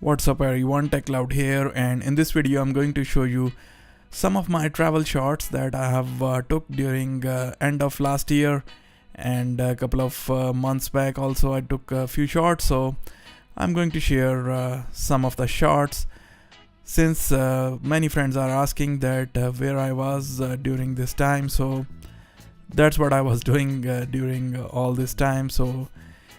What's up everyone, TechCloud here, and in this video I'm going to show you some of my travel shots that I have took during end of last year and a couple of months back. Also I took a few shots, so I'm going to share some of the shots since many friends are asking that where I was during this time. So that's what I was doing during all this time. So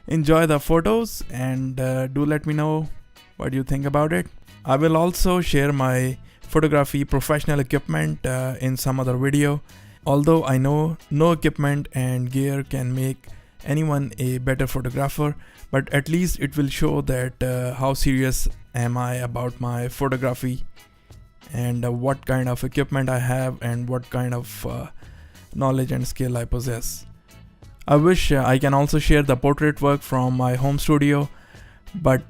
enjoy the photos and do let me know what do you think about it. I will also share my photography professional equipment in some other video. Although I know no equipment and gear can make anyone a better photographer, but at least it will show that how serious am I about my photography and what kind of equipment I have and what kind of knowledge and skill I possess. I wish I can also share the portrait work from my home studio, but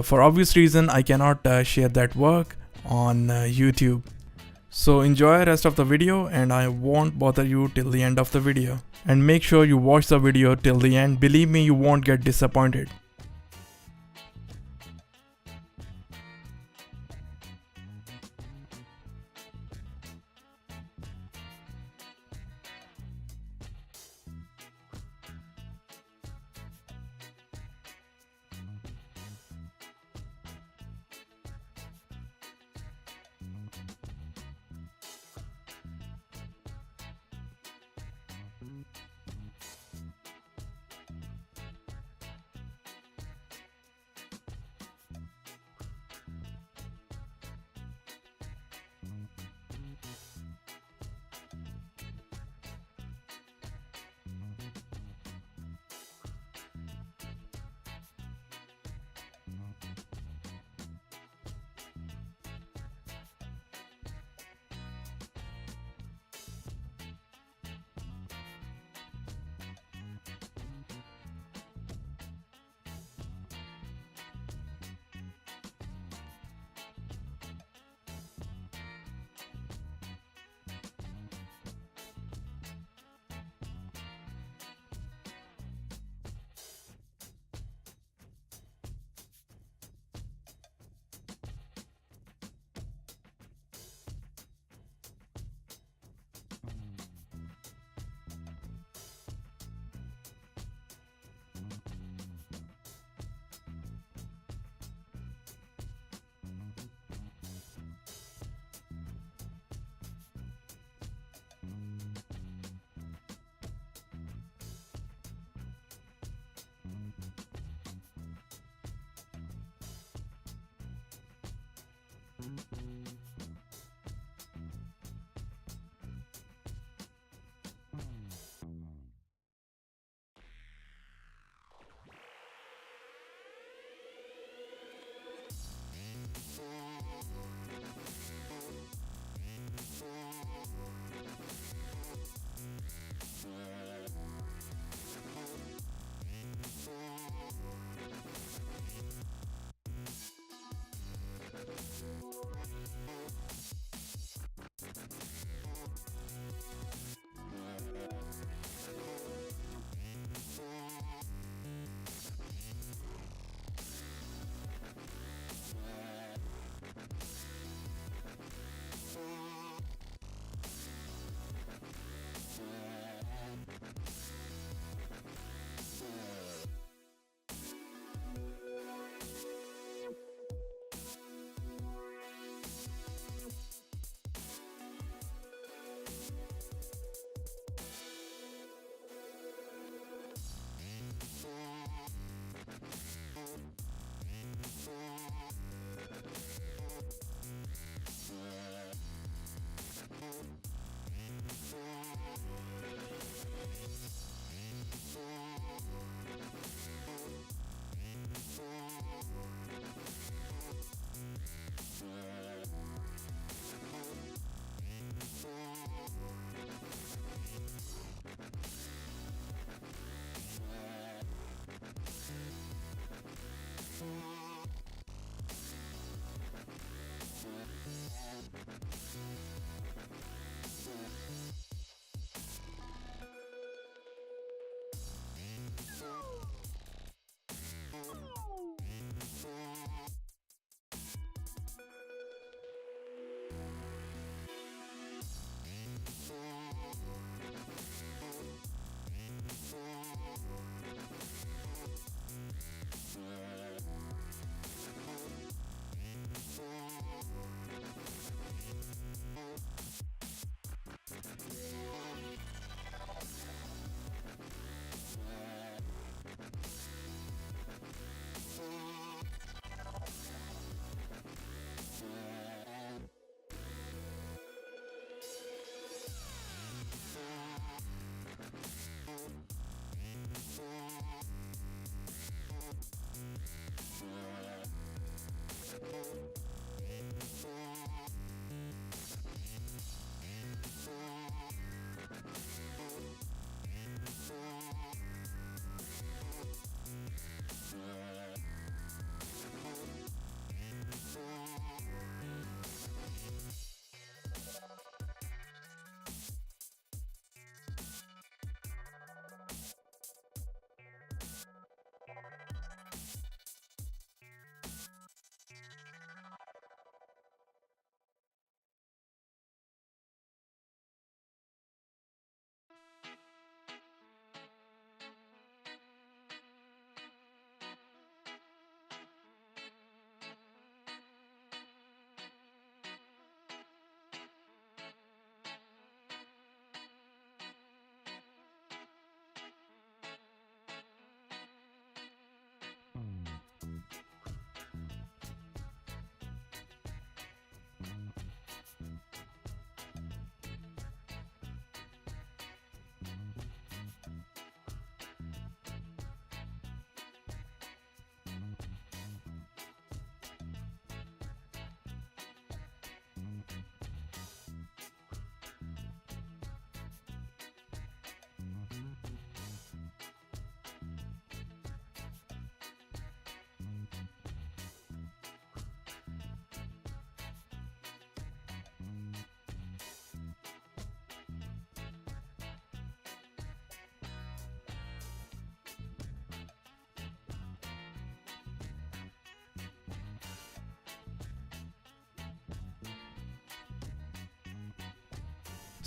for obvious reason I cannot share that work on YouTube. So enjoy rest of the video and I won't bother you till the end of the video. And make sure you watch the video till the end. Believe me, you won't get disappointed.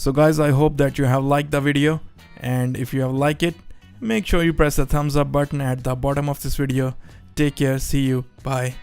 So guys, I hope that you have liked the video, and if you have liked it, make sure you press the thumbs up button at the bottom of this video. Take care, see you, bye.